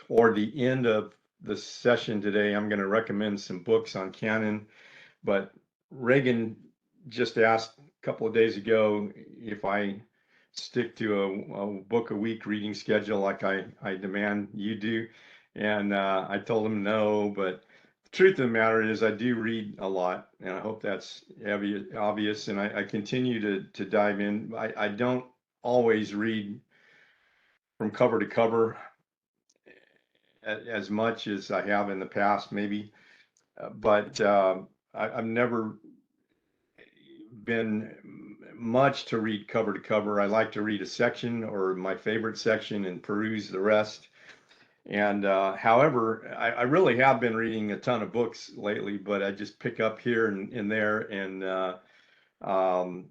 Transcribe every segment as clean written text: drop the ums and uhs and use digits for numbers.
toward the end of the session today, I'm going to recommend some books on canon. But Reagan just asked a couple of days ago if I stick to a book a week reading schedule like I demand you do. And I told him no, but the truth of the matter is I do read a lot, and I hope that's obvious. And I continue to dive in. I don't always read from cover to cover as much as I have in the past, maybe. But I've never been much to read cover to cover. I like to read a section or my favorite section and peruse the rest. And however, I really have been reading a ton of books lately, but I just pick up here and there. And um,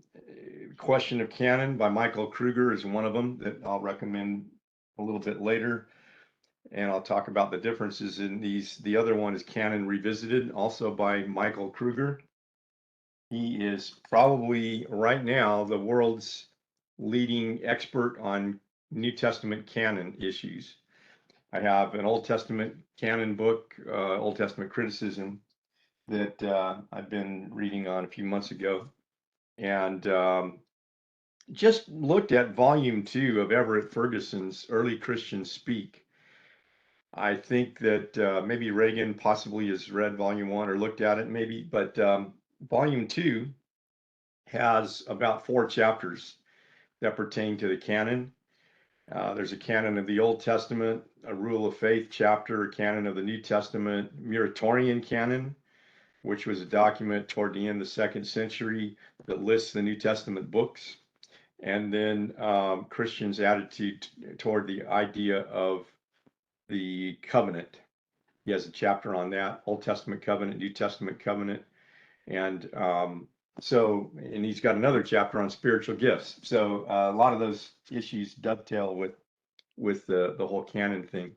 Question of Canon by Michael Kruger is one of them that I'll recommend a little bit later. And I'll talk about the differences in these. The other one is Canon Revisited, also by Michael Kruger. He is probably right now the world's leading expert on New Testament canon issues. I have an Old Testament canon book, Old Testament criticism, that I've been reading on a few months ago, and just looked at volume 2 of Everett Ferguson's Early Christians Speak. I think that maybe Reagan possibly has read volume 1 or looked at it maybe, but volume 2 has about 4 chapters that pertain to the canon. There's a canon of the Old Testament, a rule of faith chapter, a canon of the New Testament, Muratorian canon, which was a document toward the end of the second century that lists the New Testament books, and then Christians' attitude toward the idea of the covenant. He has a chapter on that, Old Testament covenant, New Testament covenant, and and he's got another chapter on spiritual gifts. So a lot of those issues dovetail with the whole canon thing.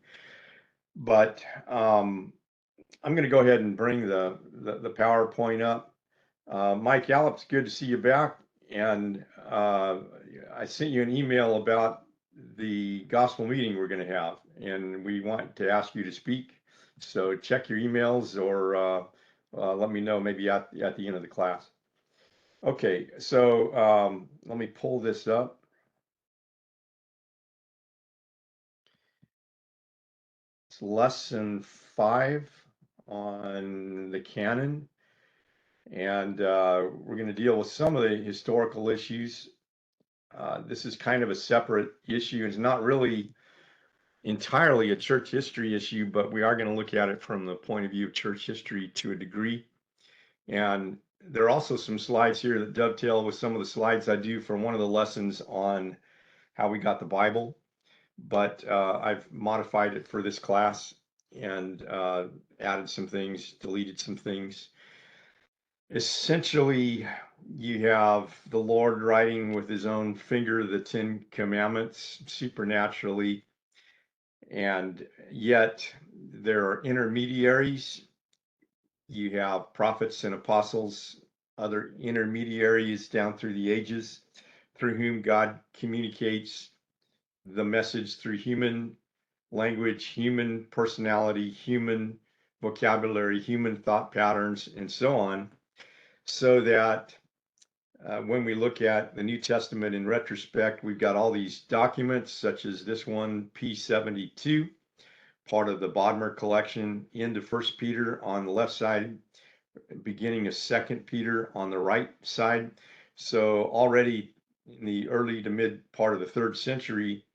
But I'm going to go ahead and bring the PowerPoint up. Mike Gallup, it's good to see you back. And I sent you an email about the gospel meeting we're going to have, and we want to ask you to speak. So check your emails or let me know maybe at the end of the class. Okay, so let me pull this up. It's lesson 5 on the canon, and we're going to deal with some of the historical issues. This is kind of a separate issue. It's not really entirely a church history issue, but we are going to look at it from the point of view of church history to a degree. And there are also some slides here that dovetail with some of the slides I do from one of the lessons on how we got the Bible, but I've modified it for this class and added some things, deleted some things. Essentially, you have the Lord writing with his own finger the 10 commandments supernaturally, and yet there are intermediaries. You have prophets and apostles, other intermediaries down through the ages through whom God communicates the message through human language, human personality, human vocabulary, human thought patterns, and so on, so that when we look at the New Testament in retrospect, we've got all these documents, such as this one, P72, part of the Bodmer collection, into First Peter on the left side, beginning of Second Peter on the right side. So already in the early to mid part of the 3rd century,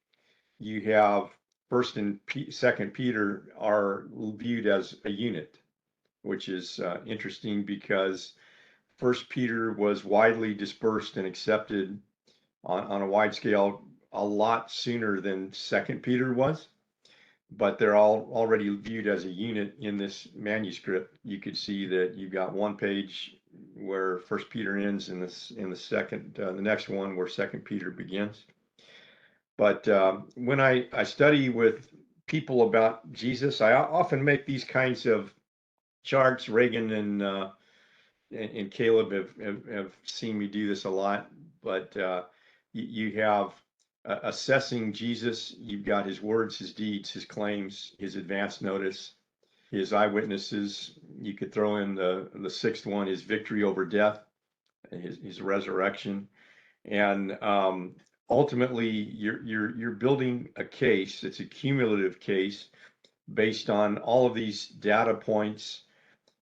you have First and Second Peter are viewed as a unit, which is interesting because First Peter was widely dispersed and accepted on a wide scale a lot sooner than Second Peter was, but they're all already viewed as a unit in this manuscript. You could see that you've got one page where First Peter ends, in the next one where Second Peter begins. But when I study with people about Jesus, I often make these kinds of charts. Reagan and Caleb have seen me do this a lot, but you have assessing Jesus, you've got his words, his deeds, his claims, his advance notice, his eyewitnesses. You could throw in the sixth one, his victory over death, his resurrection, and ultimately you're building a case. It's a cumulative case based on all of these data points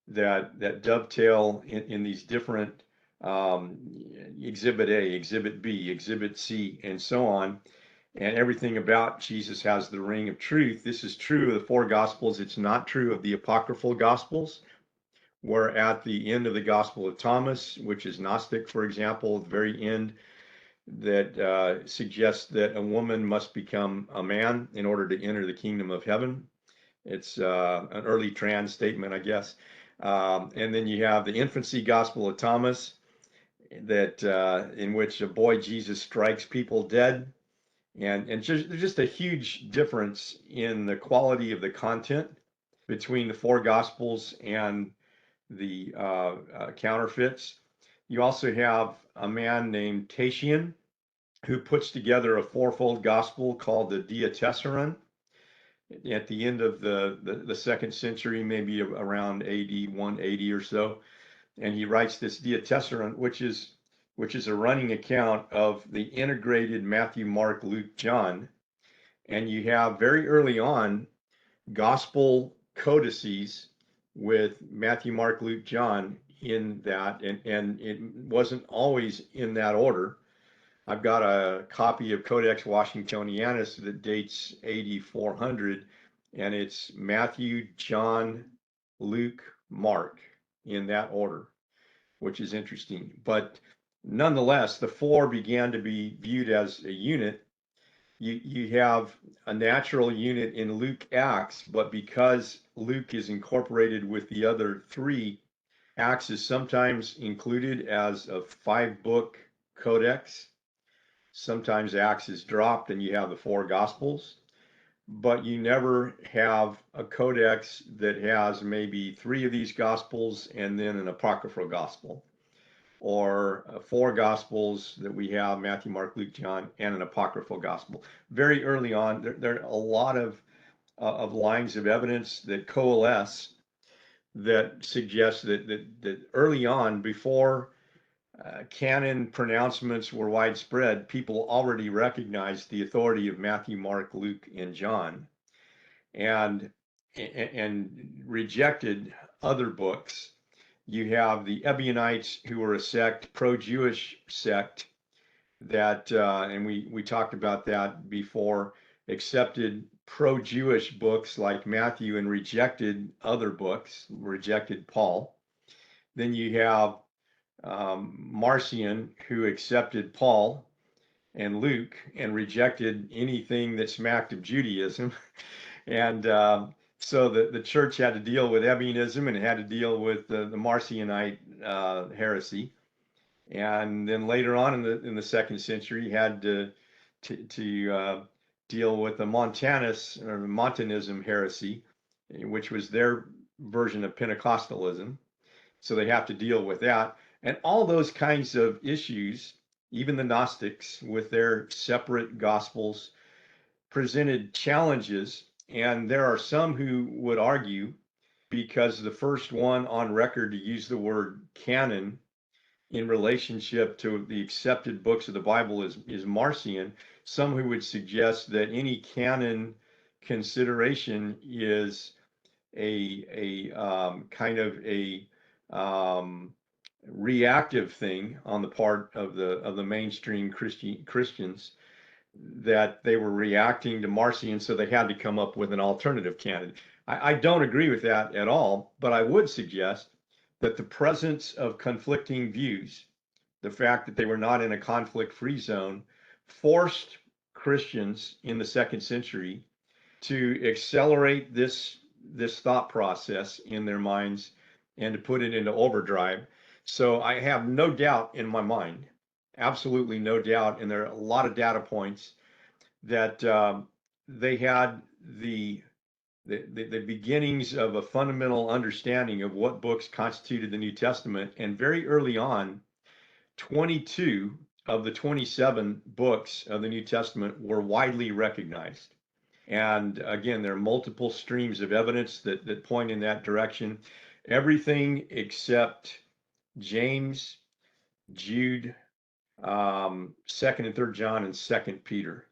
that dovetail in these different um, exhibit A, exhibit B, exhibit C, and so on. And everything about Jesus has the ring of truth. This is true of the four gospels. It's not true of the apocryphal gospels, where at the end of the Gospel of Thomas, which is Gnostic, for example, at the very end, that suggests that a woman must become a man in order to enter the kingdom of heaven. It's an early trans statement, I guess. And then you have the infancy Gospel of Thomas, that in which a boy Jesus strikes people dead, and just a huge difference in the quality of the content between the four Gospels and the counterfeits. You also have a man named Tatian who puts together a fourfold gospel called the Diatessaron at the end of the second century, maybe around AD 180 or so. And he writes this Diatessaron, which is a running account of the integrated Matthew, Mark, Luke, John. And you have very early on gospel codices with Matthew, Mark, Luke, John in that, and it wasn't always in that order. I've got a copy of Codex Washingtonianus that dates AD 400, and it's Matthew, John, Luke, Mark in that order, which is interesting. But nonetheless, the four began to be viewed as a unit. You have a natural unit in Luke Acts, but because Luke is incorporated with the other three, Acts is sometimes included as a 5-book codex. Sometimes Acts is dropped and you have the four Gospels, but you never have a codex that has maybe 3 of these Gospels and then an apocryphal Gospel, or 4 Gospels that we have, Matthew, Mark, Luke, John, and an apocryphal Gospel. Very early on, there are a lot of lines of evidence that coalesce that suggest that early on, before canon pronouncements were widespread, people already recognized the authority of Matthew, Mark, Luke, and John, and rejected other books. You have the Ebionites, who were a sect, pro-Jewish sect, that, and we talked about that before, accepted pro-Jewish books like Matthew and rejected other books, rejected Paul. Then you have Marcion, who accepted Paul and Luke and rejected anything that smacked of Judaism. And so the church had to deal with Ebionism and had to deal with the Marcionite heresy. And then later on in the second century, had to deal with the Montanism heresy, which was their version of Pentecostalism. So they have to deal with that. And all those kinds of issues, even the Gnostics with their separate gospels, presented challenges. And there are some who would argue, because the first one on record to use the word canon in relationship to the accepted books of the Bible is Marcion, some who would suggest that any canon consideration is a kind of a reactive thing on the part of the mainstream Christians, that they were reacting to Marcion, so they had to come up with an alternative canon. I don't agree with that at all, but I would suggest that the presence of conflicting views, the fact that they were not in a conflict-free zone, forced Christians in the second century to accelerate this thought process in their minds and to put it into overdrive. So I have no doubt in my mind, absolutely no doubt, and there are a lot of data points that they had the beginnings of a fundamental understanding of what books constituted the New Testament. And very early on, 22 of the 27 books of the New Testament were widely recognized. And again, there are multiple streams of evidence that point in that direction. Everything except James, Jude, Second and Third John, and Second Peter.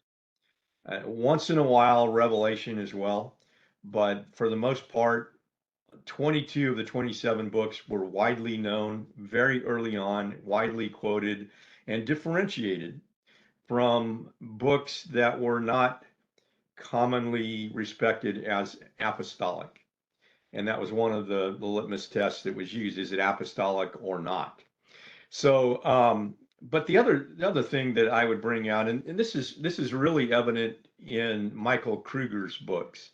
Once in a while, Revelation as well, but for the most part, 22 of the 27 books were widely known very early on, widely quoted, and differentiated from books that were not commonly respected as apostolic. And that was one of the litmus tests that was used. Is it apostolic or not? So, but the other thing that I would bring out, and this is really evident in Michael Kruger's books,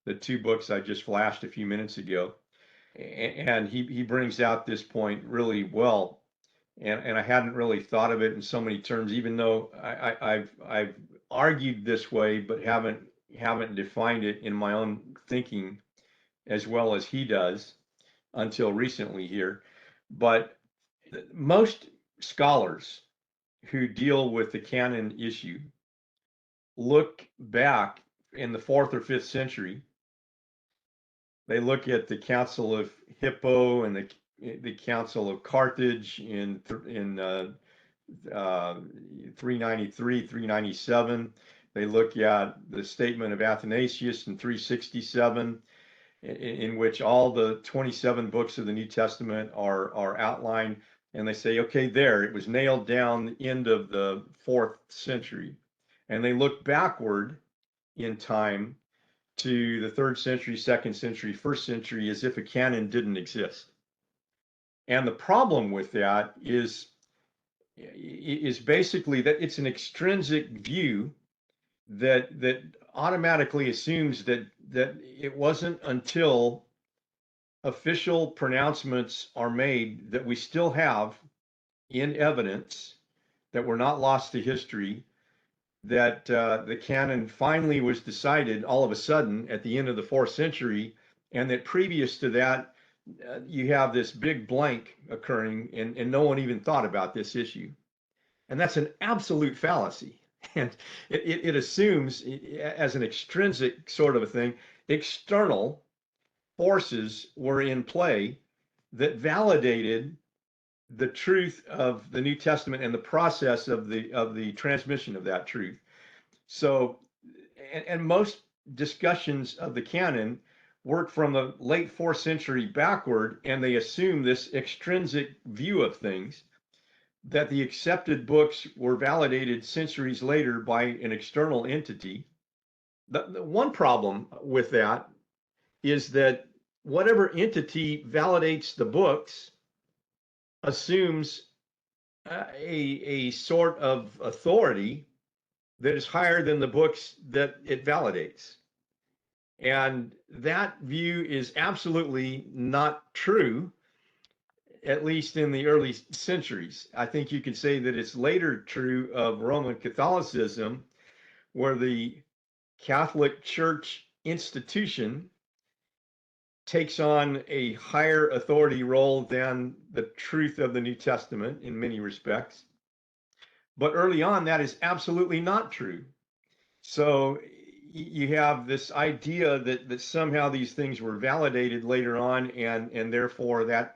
the two books I just flashed a few minutes ago, and he brings out this point really well. And I hadn't really thought of it in so many terms, even though I've argued this way, but haven't defined it in my own thinking as well as he does until recently here. But most scholars who deal with the canon issue look back in the 4th or 5th century. They look at the Council of Hippo and the Council of Carthage in 393, 397. They look at the statement of Athanasius in 367, in which all the 27 books of the New Testament are outlined, and they say, okay, there, it was nailed down the end of the 4th century. And they look backward in time to the 3rd century, 2nd century, 1st century, as if a canon didn't exist. And the problem with that is basically that it's an extrinsic view that automatically assumes that it wasn't until official pronouncements are made that we still have in evidence that were not lost to history, that the canon finally was decided all of a sudden at the end of the 4th century, and that previous to that, you have this big blank occurring, and no one even thought about this issue. And that's an absolute fallacy. And it assumes, as an extrinsic sort of a thing, external forces were in play that validated the truth of the New Testament and the process of the transmission of that truth. So, and most discussions of the canon work from the late 4th century backward, and they assume this extrinsic view of things, that the accepted books were validated centuries later by an external entity. The one problem with that is that whatever entity validates the books assumes a sort of authority that is higher than the books that it validates. And that view is absolutely not true, at least in the early centuries. I think you could say that it's later true of Roman Catholicism, where the Catholic Church institution takes on a higher authority role than the truth of the New Testament in many respects. But early on, that is absolutely not true. So you have this idea that somehow these things were validated later on, and therefore that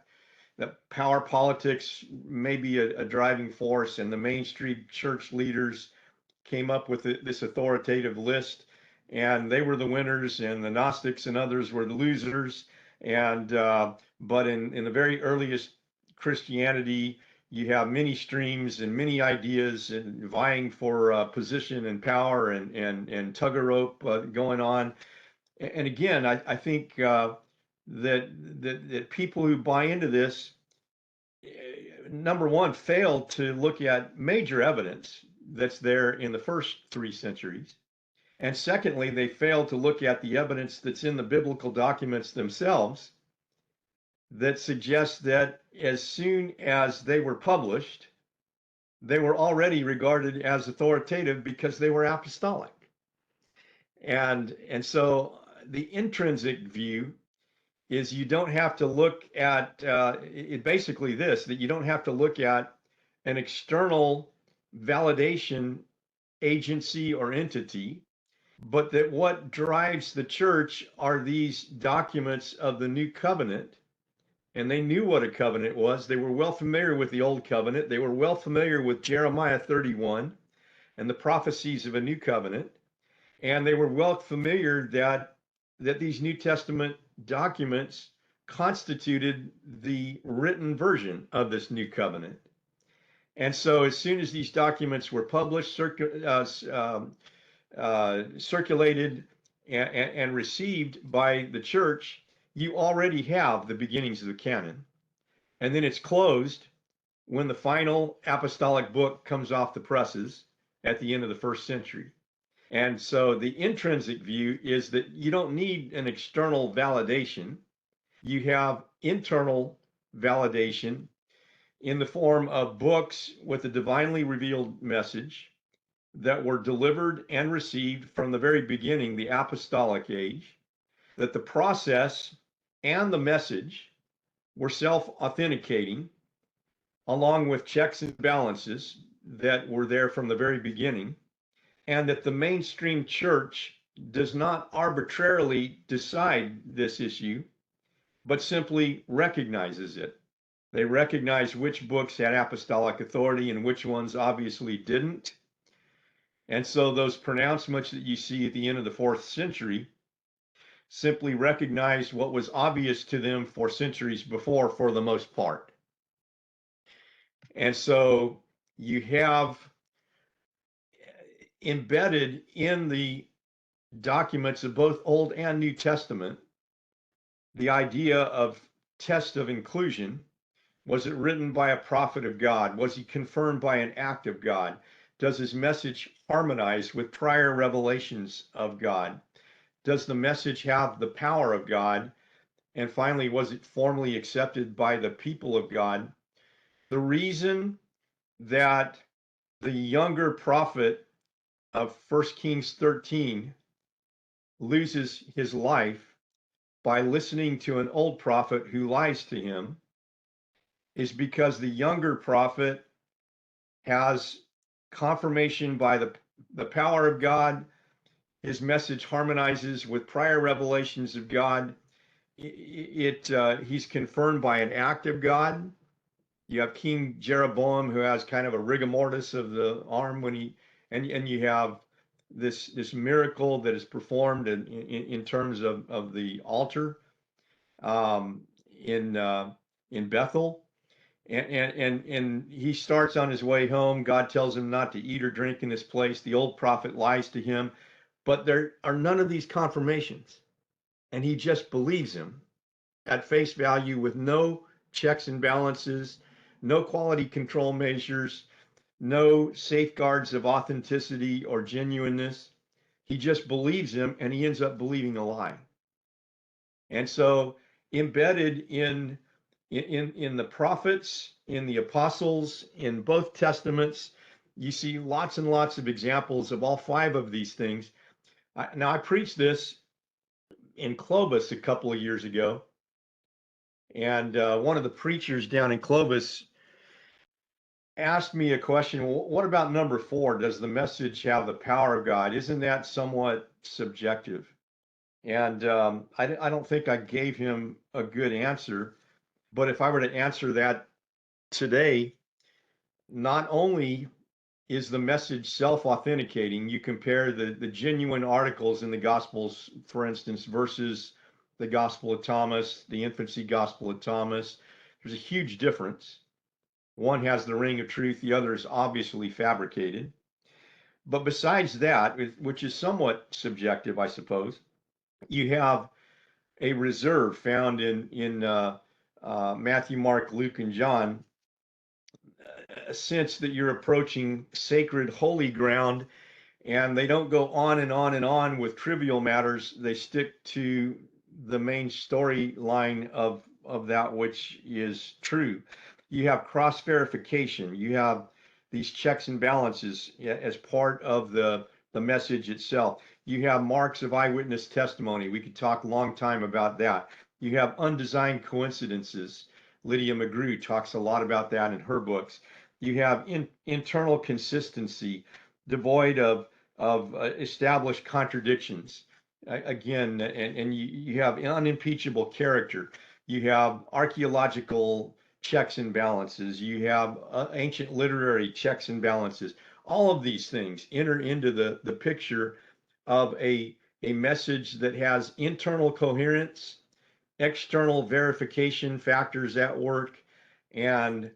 power politics may be a driving force, and the mainstream church leaders came up with this authoritative list, and they were the winners, and the Gnostics and others were the losers. And but in the very earliest Christianity, you have many streams and many ideas and vying for position and power and tug of rope going on. And again, I think that people who buy into this, number one, fail to look at major evidence that's there in the first 3 centuries. And secondly, they fail to look at the evidence that's in the biblical documents themselves that suggests that as soon as they were published, they were already regarded as authoritative because they were apostolic. And so the intrinsic view is you don't have to look at it basically this, that you don't have to look at an external validation agency or entity, but that what drives the church are these documents of the new covenant. And they knew what a covenant was. They were well familiar with the old covenant. They were well familiar with Jeremiah 31 and the prophecies of a new covenant. And they were well familiar that these New Testament documents constituted the written version of this new covenant. And so, as soon as these documents were published, circulated, and received by the church, you already have the beginnings of the canon. And then it's closed when the final apostolic book comes off the presses at the end of the first century. And so the intrinsic view is that you don't need an external validation. You have internal validation in the form of books with a divinely revealed message that were delivered and received from the very beginning, the apostolic age, that the process and the message were self-authenticating, along with checks and balances that were there from the very beginning, and that the mainstream church does not arbitrarily decide this issue, but simply recognizes it. They recognize which books had apostolic authority and which ones obviously didn't. And so those pronouncements that you see at the end of the fourth century simply recognized what was obvious to them for centuries before, for the most part. And so you have embedded in the documents of both Old and New Testament the idea of test of inclusion. Was it written by a prophet of God? Was he confirmed by an act of God? Does his message harmonize with prior revelations of God? Does the message have the power of God? And finally, was it formally accepted by the people of God? The reason that the younger prophet of 1 Kings 13 loses his life by listening to an old prophet who lies to him is because the younger prophet has confirmation by the power of God. His message harmonizes with prior revelations of God. He's confirmed by an act of God. You have King Jeroboam, who has kind of a rigor mortis of the arm when he, and you have this miracle that is performed in terms of the altar in Bethel. And he starts on his way home. God tells him not to eat or drink in this place. The old prophet lies to him, but there are none of these confirmations. And he just believes him at face value with no checks and balances, no quality control measures, no safeguards of authenticity or genuineness. He just believes him, and he ends up believing a lie. And so embedded in the prophets, in the apostles, in both testaments, you see lots and lots of examples of all five of these things. Now, I preached this in Clovis a couple of years ago, and one of the preachers down in Clovis asked me a question. Well, what about number 4? Does the message have the power of God? Isn't that somewhat subjective? And I don't think I gave him a good answer. But if I were to answer that today, not only is the message self-authenticating, you compare the genuine articles in the Gospels, for instance, versus the Gospel of Thomas, the infancy Gospel of Thomas. There's a huge difference. One has the ring of truth, the other is obviously fabricated. But besides that, which is somewhat subjective, I suppose, you have a reserve found in Matthew, Mark, Luke, and John, a sense that you're approaching sacred, holy ground, and they don't go on and on and on with trivial matters. They stick to the main storyline of that which is true. You have cross verification. You have these checks and balances as part of the message itself. You have marks of eyewitness testimony. We could talk a long time about that. You have undesigned coincidences. Lydia McGrew talks a lot about that in her books. You have internal consistency, devoid of established contradictions. Again, and you have unimpeachable character. You have archaeological checks and balances. You have ancient literary checks and balances. All of these things enter into the picture of a message that has internal coherence, external verification factors at work, and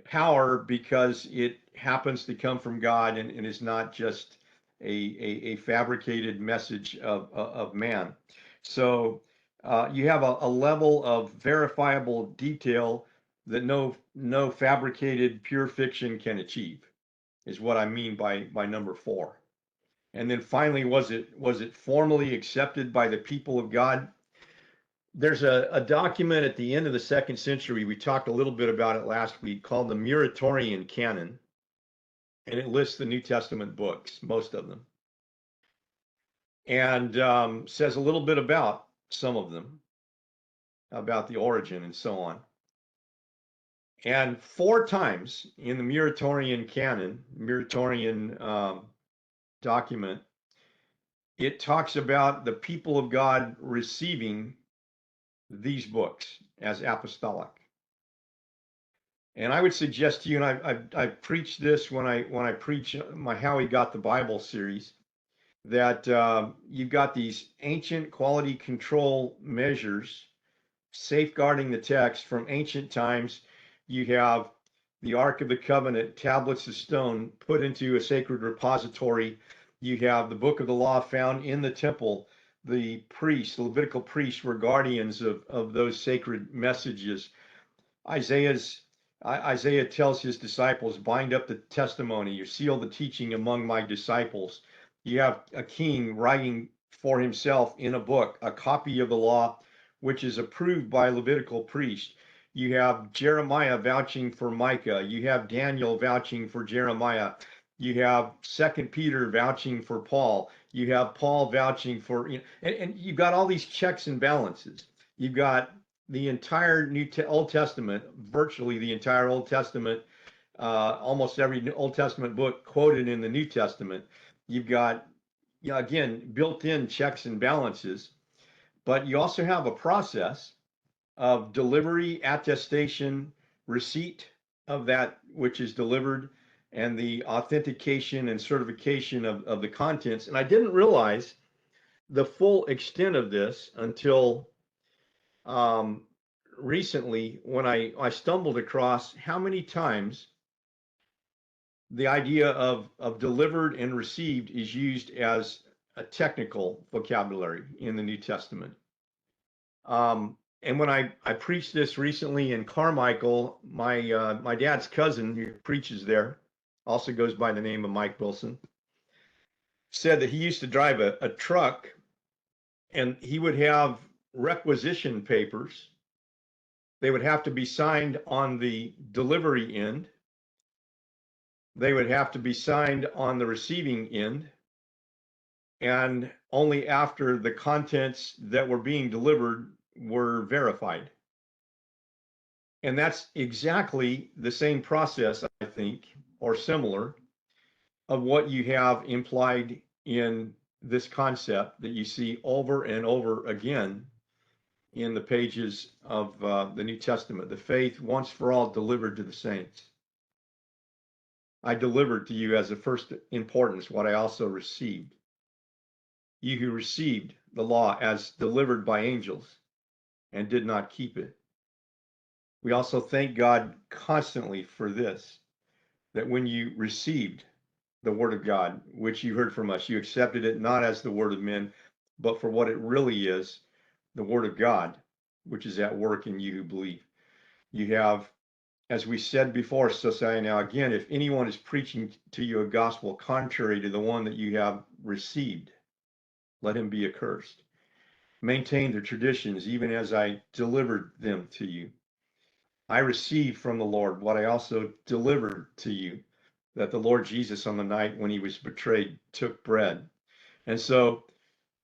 power because it happens to come from God and is not just a fabricated message of man. So you have a level of verifiable detail that no fabricated pure fiction can achieve, is what I mean by number four. And then finally, was it formally accepted by the people of God? There's a document at the end of the second century. We talked a little bit about it last week, called the Muratorian Canon, and it lists the New Testament books, most of them, and says a little bit about some of them, about the origin and so on. And four times in the Muratorian Canon, Muratorian document, it talks about the people of God receiving these books as apostolic. And I would suggest to you, and I've preached this when I preach my How We Got the Bible series, that you've got these ancient quality control measures safeguarding the text from ancient times. You have the Ark of the Covenant, tablets of stone put into a sacred repository. You have the book of the law found in the temple. The priests, the Levitical priests, were guardians of those sacred messages. Isaiah tells his disciples, bind up the testimony, you seal the teaching among my disciples. You have a king writing for himself in a book, a copy of the law, which is approved by a Levitical priest. You have Jeremiah vouching for Micah. You have Daniel vouching for Jeremiah. You have Second Peter vouching for Paul. You have Paul vouching for, and you've got all these checks and balances. You've got the entire Old Testament, virtually the entire Old Testament, almost every Old Testament book quoted in the New Testament. You've got, again, built-in checks and balances, but you also have a process of delivery, attestation, receipt of that which is delivered, and the authentication and certification of the contents. And I didn't realize the full extent of this until recently, when I stumbled across how many times the idea of delivered and received is used as a technical vocabulary in the New Testament. And when I preached this recently in Carmichael, my dad's cousin who preaches there, also goes by the name of Mike Wilson, said that he used to drive a truck, and he would have requisition papers. They would have to be signed on the delivery end. They would have to be signed on the receiving end. And only after the contents that were being delivered were verified. And that's exactly the same process, I think, or similar, of what you have implied in this concept that you see over and over again in the pages of the New Testament. The faith once for all delivered to the saints. I delivered to you as of first importance what I also received. You who received the law as delivered by angels and did not keep it. We also thank God constantly for this, that when you received the word of God, which you heard from us, you accepted it not as the word of men, but for what it really is, the word of God, which is at work in you who believe. You have, as we said before, so say now again, if anyone is preaching to you a gospel contrary to the one that you have received, let him be accursed. Maintain the traditions, even as I delivered them to you. I received from the Lord what I also delivered to you, that the Lord Jesus on the night when he was betrayed took bread. And so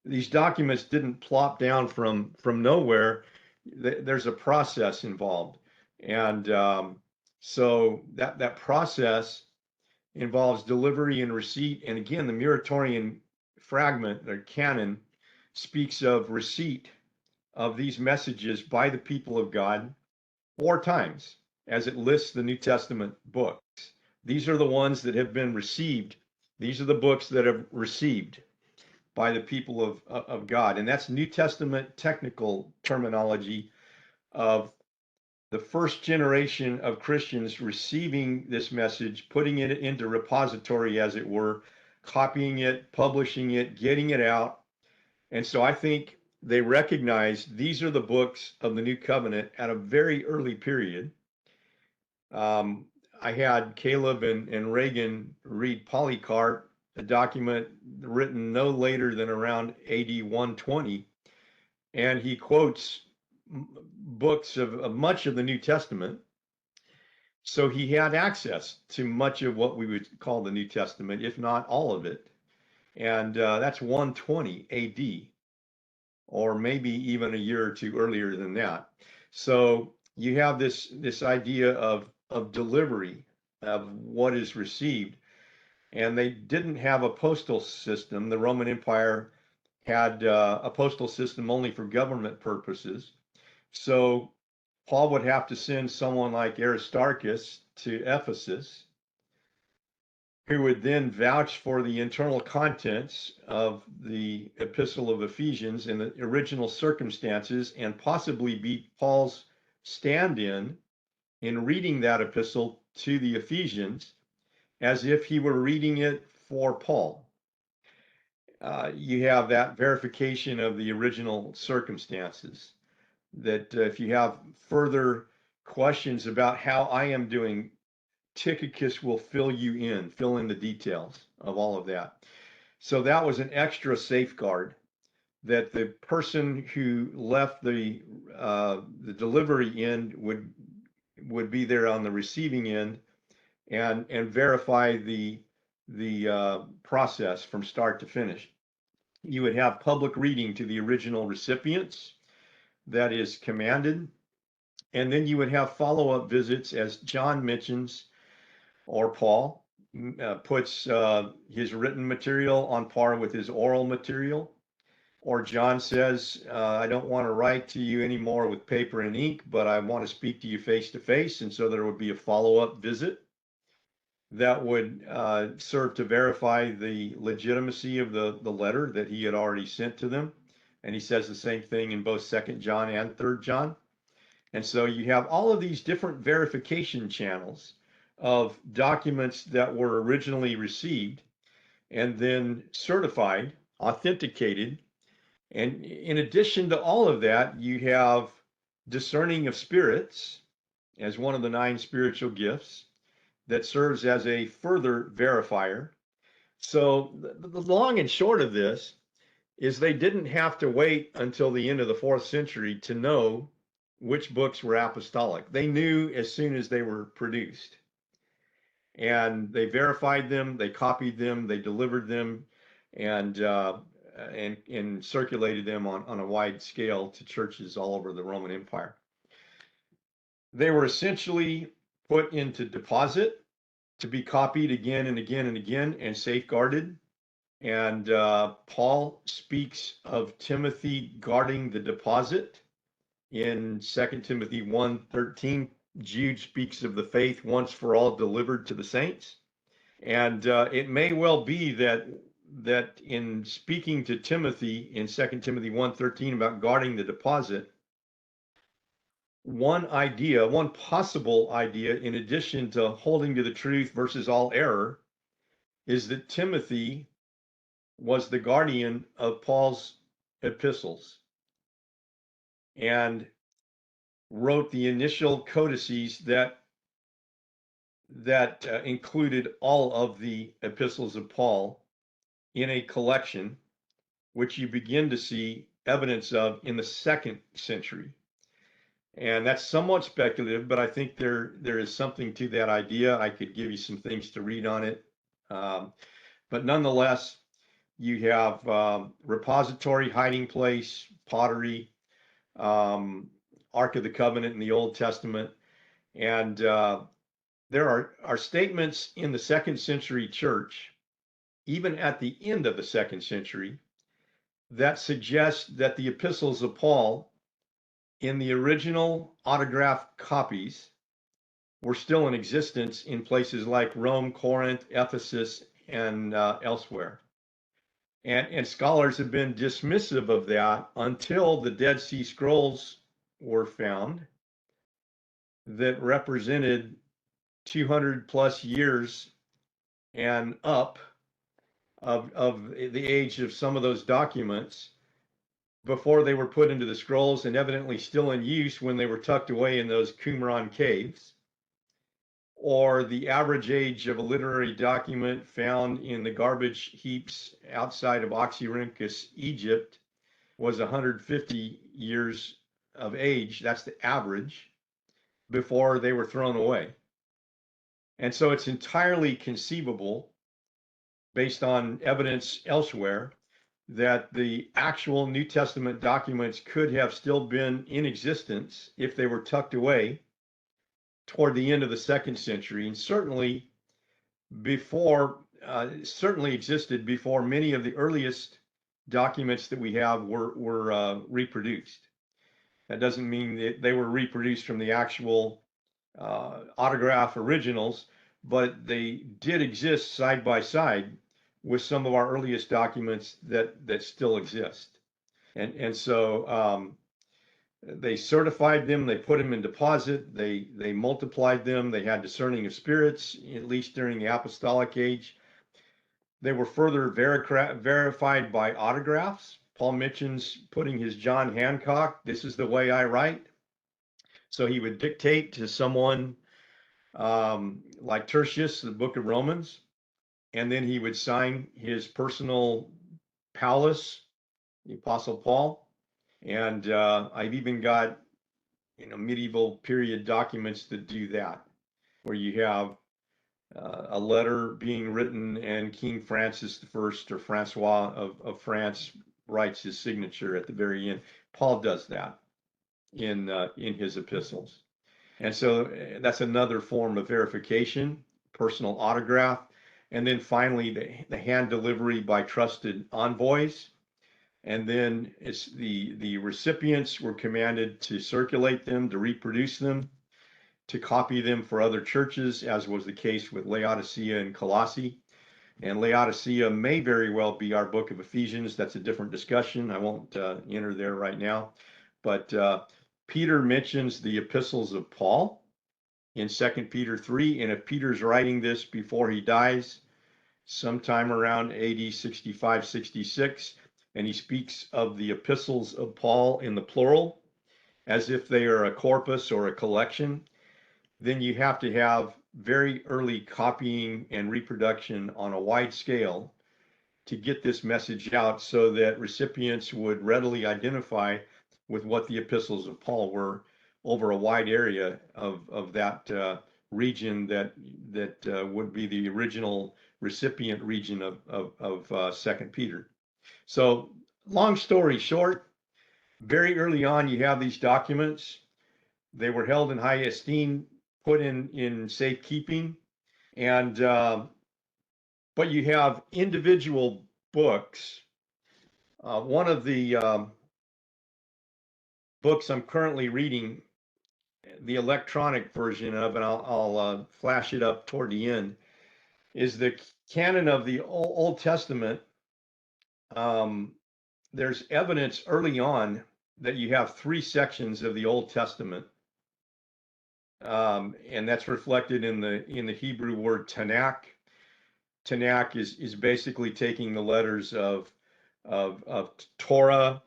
these documents didn't plop down from nowhere. There's a process involved. And So that process involves delivery and receipt. And again, the Muratorian fragment or canon speaks of receipt of these messages by the people of God 4 times as it lists the New Testament books. These are the ones that have been received. These are the books that have received by the people of God. And that's New Testament technical terminology of the first generation of Christians receiving this message, putting it into repository, as it were, copying it, publishing it, getting it out. And so I think they recognize these are the books of the New Covenant at a very early period. I had Caleb and Reagan read Polycarp, a document written no later than around AD 120, and he quotes books of much of the New Testament. So he had access to much of what we would call the New Testament, if not all of it. And that's 120 AD, or maybe even a year or two earlier than that. So you have this idea of delivery of what is received. And they didn't have a postal system. The Roman Empire had a postal system only for government purposes. So Paul would have to send someone like Aristarchus to Ephesus, who would then vouch for the internal contents of the Epistle of Ephesians in the original circumstances and possibly be Paul's stand-in in reading that epistle to the Ephesians as if he were reading it for Paul. You have that verification of the original circumstances, that if you have further questions about how I am doing, Tychicus will fill in the details of all of that. So that was an extra safeguard that the person who left the delivery end would be there on the receiving end and verify the process from start to finish. You would have public reading to the original recipients, that is commanded, and then you would have follow-up visits, as John mentions, or Paul puts his written material on par with his oral material. Or John says, I don't want to write to you anymore with paper and ink, but I want to speak to you face to face. And so there would be a follow-up visit that would serve to verify the legitimacy of the letter that he had already sent to them. And he says the same thing in both 2nd John and 3rd John. And so you have all of these different verification channels of documents that were originally received and then certified, authenticated. And in addition to all of that, you have discerning of spirits as one of the 9 spiritual gifts that serves as a further verifier. So the long and short of this is they didn't have to wait until the end of the 4th century to know which books were apostolic. They knew as soon as they were produced. And they verified them, they copied them, they delivered them, and circulated them on a wide scale to churches all over the Roman Empire. They were essentially put into deposit to be copied again and again and again and safeguarded. And Paul speaks of Timothy guarding the deposit in 2 Timothy 1:13. Jude speaks of the faith once for all delivered to the saints. And it may well be that in speaking to Timothy in 2 Timothy 1:13 about guarding the deposit, one possible idea, in addition to holding to the truth versus all error, is that Timothy was the guardian of Paul's epistles and wrote the initial codices that included all of the epistles of Paul in a collection, which you begin to see evidence of in the 2nd century. And that's somewhat speculative, but I think there is something to that idea. I could give you some things to read on it. But nonetheless, you have repository, hiding place, pottery, Ark of the Covenant in the Old Testament, and there are statements in the second century church, even at the end of the second century, that suggest that the epistles of Paul in the original autographed copies were still in existence in places like Rome, Corinth, Ephesus, and elsewhere. And scholars have been dismissive of that until the Dead Sea Scrolls were found that represented 200 plus years and up of the age of some of those documents before they were put into the scrolls and evidently still in use when they were tucked away in those Qumran caves, or the average age of a literary document found in the garbage heaps outside of Oxyrhynchus, Egypt, was 150 years of age. That's the average before they were thrown away. And so it's entirely conceivable, based on evidence elsewhere, that the actual New Testament documents could have still been in existence if they were tucked away toward the end of the second century, and certainly certainly existed before many of the earliest documents that we have were reproduced. That doesn't mean that they were reproduced from the actual autograph originals, but they did exist side by side with some of our earliest documents that still exist. And so they certified them, they put them in deposit, they multiplied them, they had discerning of spirits, at least during the apostolic age. They were further verified by autographs. Paul mentions putting his John Hancock, "This is the way I write." So he would dictate to someone like Tertius, the book of Romans, and then he would sign his personal Paulus, the Apostle Paul. And I've even got medieval period documents that do that, where you have a letter being written and King Francis I or Francois of France writes his signature at the very end. Paul does that in his epistles. And so that's another form of verification, personal autograph. And then finally, the hand delivery by trusted envoys. And then it's the recipients were commanded to circulate them, to reproduce them, to copy them for other churches, as was the case with Laodicea and Colossae. And Laodicea may very well be our book of Ephesians. That's a different discussion. I won't enter there right now. But Peter mentions the epistles of Paul in 2 Peter 3. And if Peter's writing this before he dies, sometime around AD 65, 66, and he speaks of the epistles of Paul in the plural, as if they are a corpus or a collection, then you have to have very early copying and reproduction on a wide scale to get this message out so that recipients would readily identify with what the epistles of Paul were over a wide area of that region that would be the original recipient region of 2 Peter. So long story short, very early on, you have these documents. They were held in high esteem, put in safekeeping, and but you have individual books. One of the books I'm currently reading, the electronic version of, and I'll flash it up toward the end, is the canon of the Old Testament. There's evidence early on that you have 3 sections of the Old Testament, and that's reflected in the Hebrew word Tanakh. Tanakh is basically taking the letters of Torah,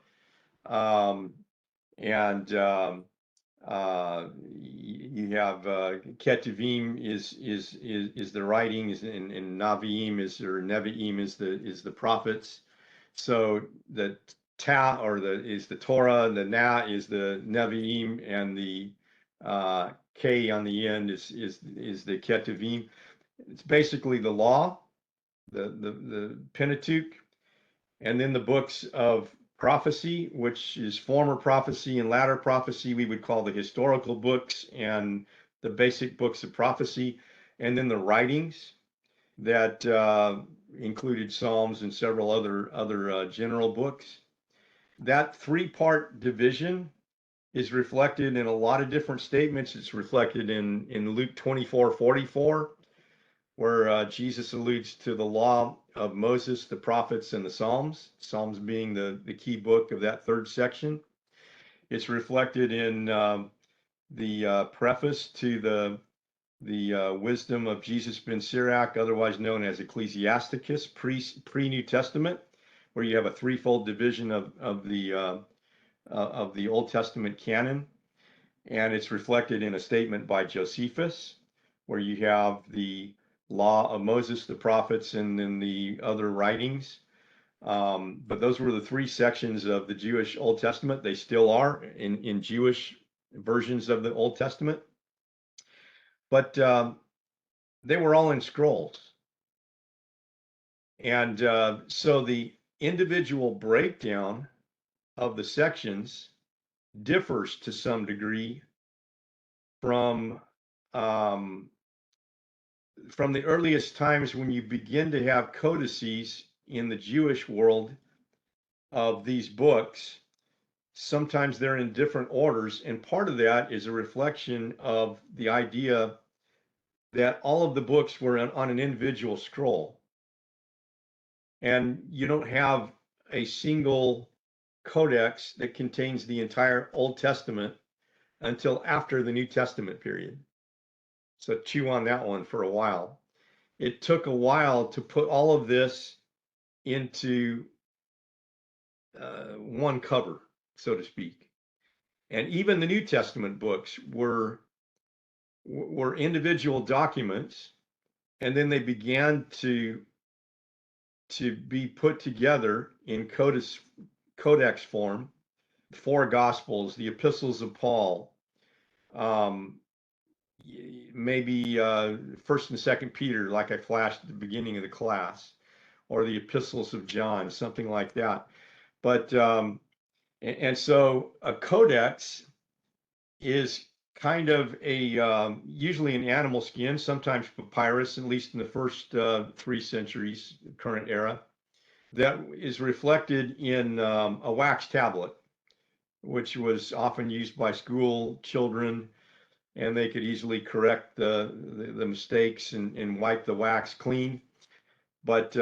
and you have Ketuvim is the writings, and Naviim is the prophets. So the Ta is the Torah, and the Na is the Nevi'im, and the K on the end is the Ketuvim. It's basically the law, the Pentateuch, and then the books of prophecy, which is former prophecy and latter prophecy. We would call the historical books and the basic books of prophecy. and then the writings that included Psalms and several other general books. That three-part division is reflected in a lot of different statements. It's reflected in Luke 24:44, where Jesus alludes to the law of Moses, the prophets, and the Psalms, Psalms being the key book of that third section. It's reflected in the preface to the wisdom of Jesus ben Sirach, otherwise known as Ecclesiasticus, pre-New Testament, where you have a threefold division of the Old Testament canon, and it's reflected in a statement by Josephus, where you have the law of Moses, the prophets, and then the other writings. But those were the three sections of the Jewish Old Testament. They still are in Jewish versions of the Old Testament. But they were all in scrolls. And so the individual breakdown of the sections differs to some degree from the earliest times when you begin to have codices in the Jewish world of these books. Sometimes they're in different orders, and part of that is a reflection of the idea that all of the books were on an individual scroll. And you don't have a single codex that contains the entire Old Testament until after the New Testament period. So chew on that one for a while. It took a while to put all of this into one cover, so to speak. And even the New Testament books were individual documents, and then they began to be put together in codex form. Four Gospels, the epistles of Paul, maybe First and Second Peter, like I flashed at the beginning of the class, or the epistles of John, something like that. But and so a codex is kind of a usually an animal skin, sometimes papyrus, at least in the first 3 centuries, current era, that is reflected in a wax tablet, which was often used by school children, and they could easily correct the mistakes and wipe the wax clean. But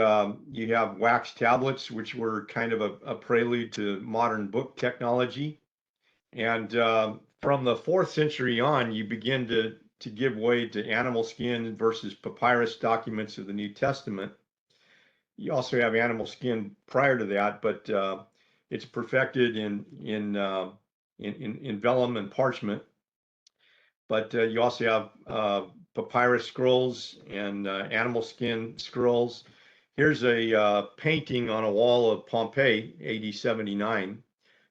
you have wax tablets, which were kind of a prelude to modern book technology. And from the 4th century on, you begin to give way to animal skin versus papyrus documents of the New Testament. You also have animal skin prior to that, but it's perfected in vellum and parchment. But you also have papyrus scrolls and animal skin scrolls. Here's a painting on a wall of Pompeii, AD 79,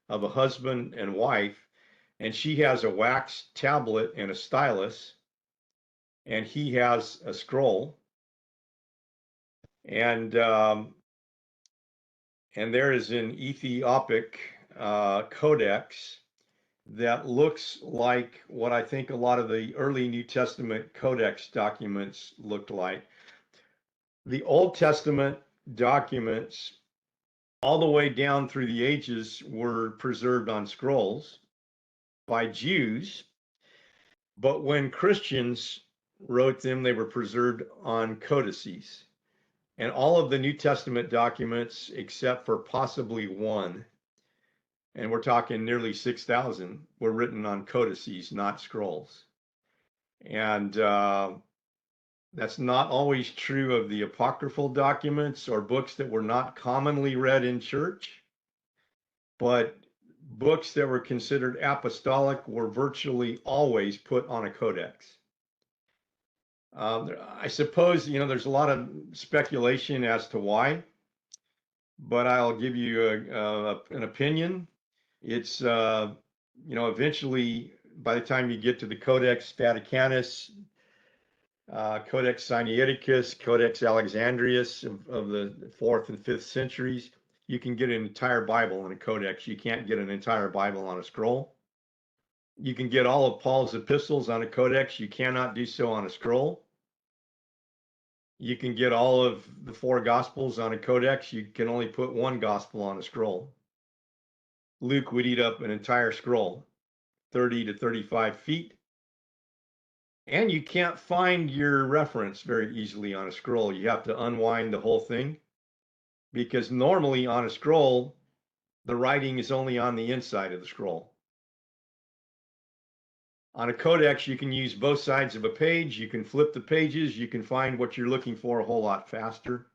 of a husband and wife, and she has a wax tablet and a stylus, and he has a scroll. And there is an Ethiopic codex that looks like what I think a lot of the early New Testament codex documents looked like. The Old Testament documents, all the way down through the ages, were preserved on scrolls by Jews, but when Christians wrote them, they were preserved on codices. And all of the New Testament documents, except for possibly one, and we're talking nearly 6,000, were written on codices, not scrolls. And that's not always true of the apocryphal documents or books that were not commonly read in church, but books that were considered apostolic were virtually always put on a codex. I suppose, there's a lot of speculation as to why, but I'll give you an opinion. It's, eventually, by the time you get to the Codex Vaticanus, Codex Sinaiticus, Codex Alexandrinus of the 4th and 5th centuries, you can get an entire Bible in a codex. You can't get an entire Bible on a scroll. You can get all of Paul's epistles on a codex. You cannot do so on a scroll. you can get all of the four gospels on a codex. You can only put one gospel on a scroll. Luke would eat up an entire scroll, 30 to 35 feet. And you can't find your reference very easily on a scroll. You have to unwind the whole thing, because normally on a scroll, the writing is only on the inside of the scroll. On a codex, you can use both sides of a page. You can flip the pages. You can find what you're looking for a whole lot faster.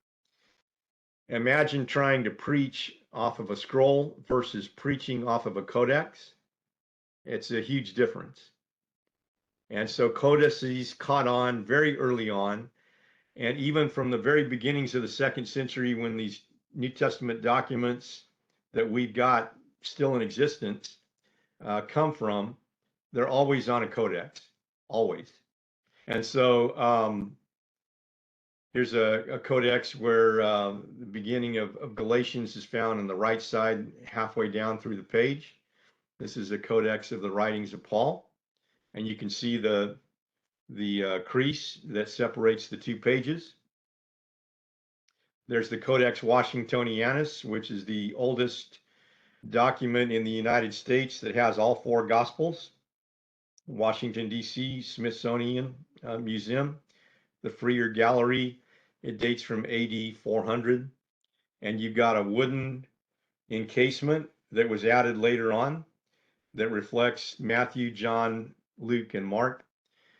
Imagine trying to preach off of a scroll versus preaching off of a codex. It's a huge difference. And so codices caught on very early on. And even from the very beginnings of the 2nd century, when these New Testament documents that we've got still in existence come from, they're always on a codex, always. And so here's a codex where the beginning of Galatians is found on the right side, halfway down through the page. This is a codex of the writings of Paul. And you can see the crease that separates the two pages. There's the Codex Washingtonianus, which is the oldest document in the United States that has all four Gospels. Washington, D.C., Smithsonian Museum, the Freer Gallery. It dates from AD 400. And you've got a wooden encasement that was added later on that reflects Matthew, John, Luke, and Mark.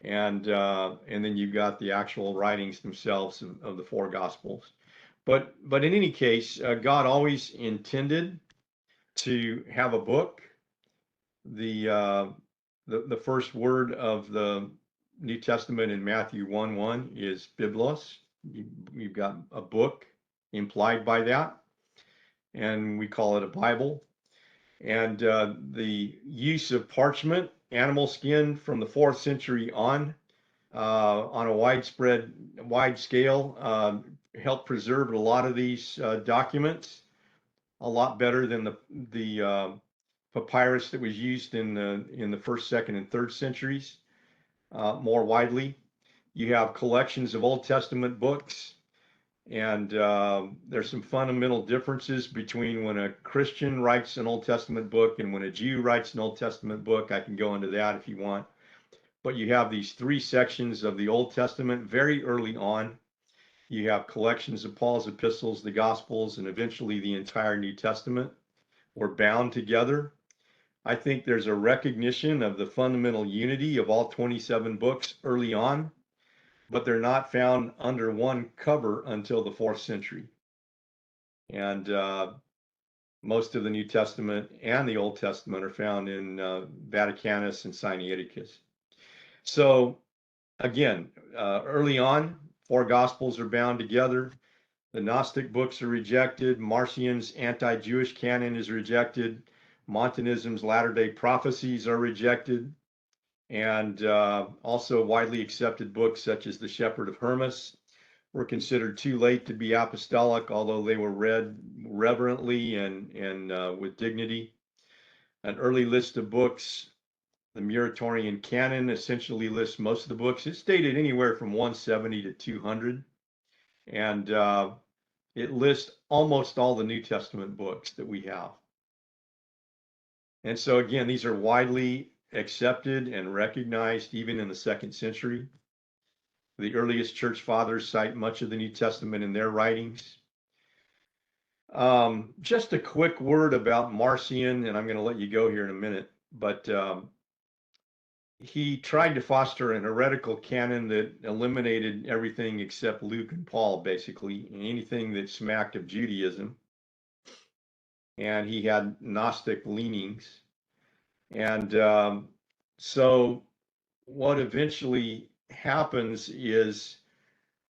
And then you've got the actual writings themselves of the four Gospels. But in any case, God always intended to have a book. The first word of the New Testament in Matthew 1:1 is biblos. You've got a book implied by that, and we call it a Bible. And the use of parchment, animal skin, from the 4th century on a wide scale, helped preserve a lot of these documents a lot better than the papyrus that was used in the 1st, 2nd, and 3rd centuries more widely. You have collections of Old Testament books, and there's some fundamental differences between when a Christian writes an Old Testament book and when a Jew writes an Old Testament book. I can go into that if you want. But you have these three sections of the Old Testament very early on. You have collections of Paul's epistles, the Gospels, and eventually the entire New Testament were bound together. I think there's a recognition of the fundamental unity of all 27 books early on, but they're not found under one cover until the 4th century. And most of the New Testament and the Old Testament are found in Vaticanus and Sinaiticus. So again, early on, four Gospels are bound together. The Gnostic books are rejected. Marcion's anti-Jewish canon is rejected. Montanism's Latter-day Prophecies are rejected. And also widely accepted books such as The Shepherd of Hermas were considered too late to be apostolic, although they were read reverently and with dignity. An early list of books, the Muratorian canon, essentially lists most of the books. It's dated anywhere from 170 to 200. And it lists almost all the New Testament books that we have. And so again, these are widely accepted and recognized even in the 2nd century. The earliest church fathers cite much of the New Testament in their writings. Just a quick word about Marcion, and I'm going to let you go here in a minute, but he tried to foster an heretical canon that eliminated everything except Luke and Paul, basically, anything that smacked of Judaism. And he had Gnostic leanings. And so what eventually happens is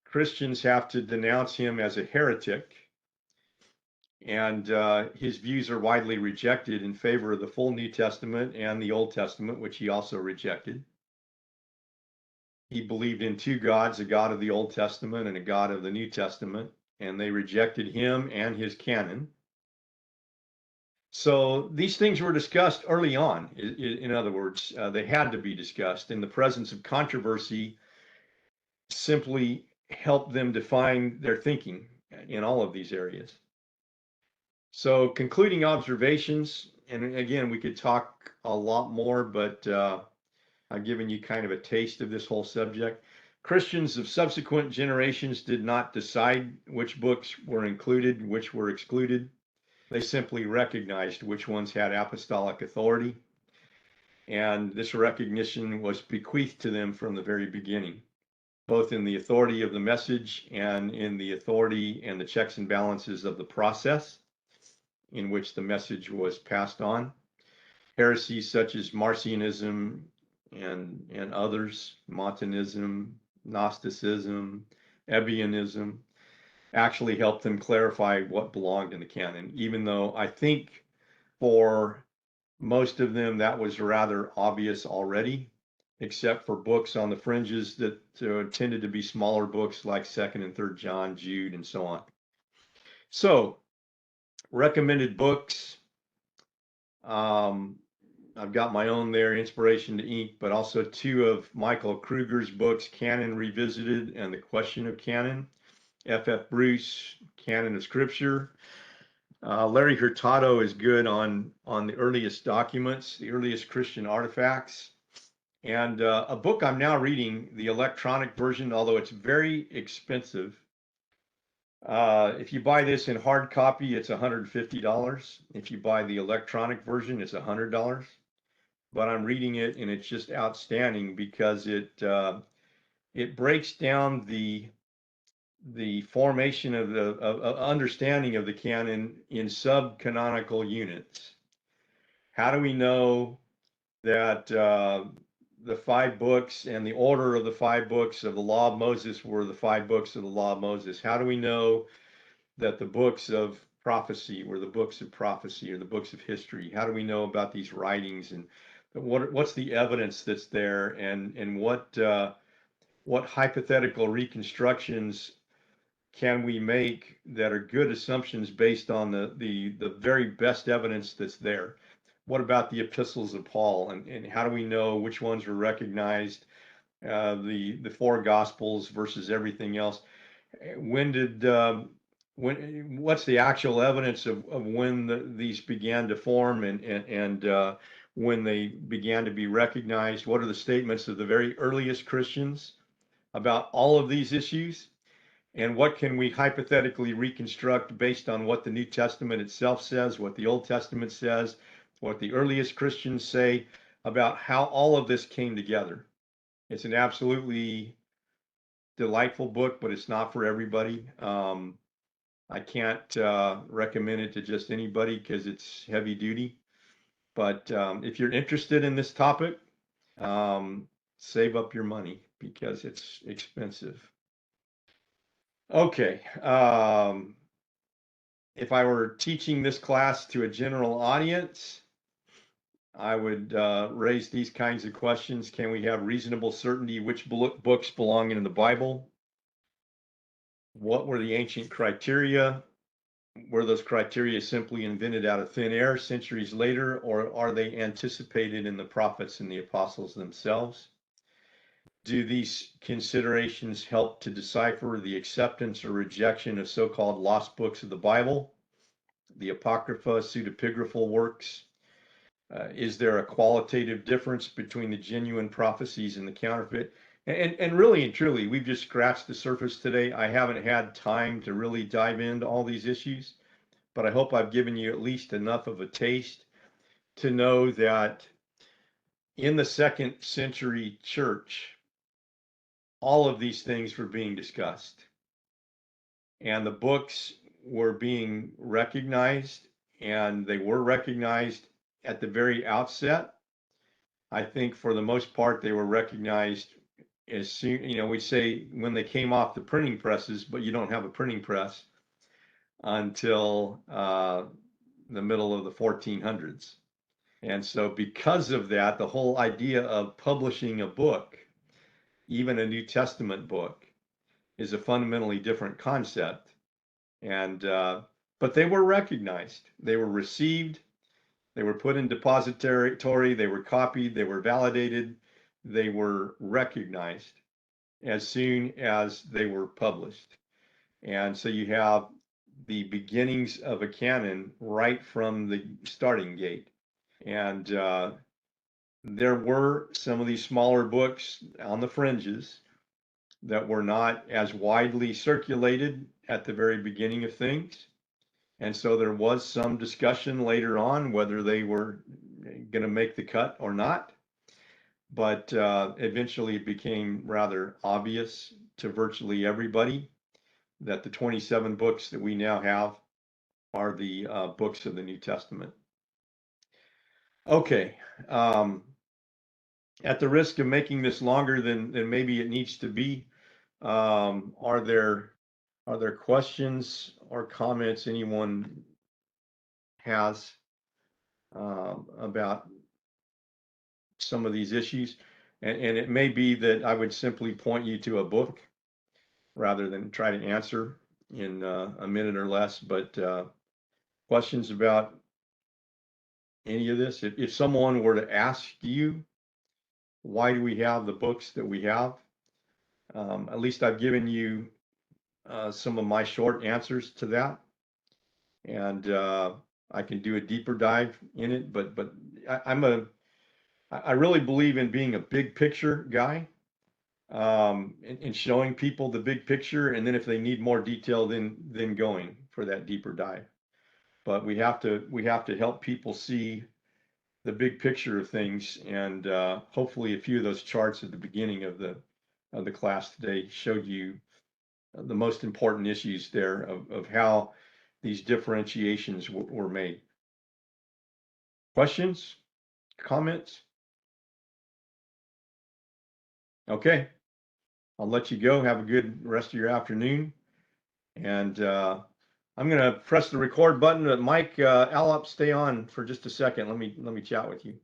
Christians have to denounce him as a heretic, and his views are widely rejected in favor of the full New Testament and the Old Testament, which he also rejected. He believed in two gods, a God of the Old Testament and a God of the New Testament, and they rejected him and his canon. So these things were discussed early on. In other words, they had to be discussed. In the presence of controversy, simply helped them define their thinking in all of these areas. So concluding observations, and again, we could talk a lot more, but I've given you kind of a taste of this whole subject. Christians of subsequent generations did not decide which books were included, which were excluded. They simply recognized which ones had apostolic authority, and this recognition was bequeathed to them from the very beginning, both in the authority of the message and in the authority and the checks and balances of the process in which the message was passed on. Heresies such as Marcionism and others, Montanism, Gnosticism, Ebionism, actually helped them clarify what belonged in the canon, even though I think for most of them that was rather obvious already, except for books on the fringes that tended to be smaller books like 2nd and 3rd John, Jude, and so on. So, recommended books. I've got my own there, Inspiration to Ink, but also two of Michael Kruger's books, Canon Revisited and The Question of Canon. F.F. Bruce, Canon of Scripture. Larry Hurtado is good on the earliest documents, the earliest Christian artifacts. And a book I'm now reading, the electronic version, although it's very expensive. If you buy this in hard copy, it's $150. If you buy the electronic version, it's $100. But I'm reading it and it's just outstanding because it breaks down the formation of the understanding of the canon in sub-canonical units. How do we know that the 5 books and the order of the 5 books of the Law of Moses were the 5 books of the Law of Moses? How do we know that the books of prophecy were the books of prophecy or the books of history? How do we know about these writings, and what's the evidence that's there, and what hypothetical reconstructions can we make that are good assumptions based on the very best evidence that's there? What about the epistles of Paul, and how do we know which ones were recognized, the 4 gospels versus everything else? What's the actual evidence of when these began to form, and when they began to be recognized? What are the statements of the very earliest Christians about all of these issues? And what can we hypothetically reconstruct based on what the New Testament itself says, what the Old Testament says, what the earliest Christians say about how all of this came together? It's an absolutely delightful book, but it's not for everybody. I can't recommend it to just anybody because it's heavy duty. But if you're interested in this topic, save up your money because it's expensive. Okay. If I were teaching this class to a general audience, I would raise these kinds of questions. Can we have reasonable certainty which books belong in the Bible? What were the ancient criteria? Were those criteria simply invented out of thin air centuries later, or are they anticipated in the prophets and the apostles themselves? Do these considerations help to decipher the acceptance or rejection of so-called lost books of the Bible, the Apocrypha, pseudepigraphal works? Is there a qualitative difference between the genuine prophecies and the counterfeit? And really and truly, we've just scratched the surface today. I haven't had time to really dive into all these issues, but I hope I've given you at least enough of a taste to know that in the 2nd century church, all of these things were being discussed, and the books were being recognized, and they were recognized at the very outset. I think for the most part, they were recognized as soon, we say when they came off the printing presses, but you don't have a printing press until the middle of the 1400s. And so because of that, the whole idea of publishing a book, even a New Testament book, is a fundamentally different concept. And but they were recognized, they were received, they were put in depository, they were copied, they were validated, they were recognized. as soon as they were published. And so you have the beginnings of a canon right from the starting gate. And there were some of these smaller books on the fringes that were not as widely circulated at the very beginning of things. And so there was some discussion later on whether they were going to make the cut or not. But eventually it became rather obvious to virtually everybody that the 27 books that we now have are the books of the New Testament. Okay. At the risk of making this longer than maybe it needs to be, are there questions or comments anyone has about some of these issues? And it may be that I would simply point you to a book rather than try to answer in a minute or less. But questions about any of this? If someone were to ask you, why do we have the books that we have? At least I've given you some of my short answers to that. And I can do a deeper dive in it, but I really believe in being a big picture guy, and showing people the big picture, and then if they need more detail, then going for that deeper dive. But we have to help people see the big picture of things, and hopefully a few of those charts at the beginning of the class today showed you the most important issues there of how these differentiations were made. Questions, comments? Okay, I'll let you go. Have a good rest of your afternoon. And I'm going to press the record button. Mike, Alop, stay on for just a second. Let me chat with you.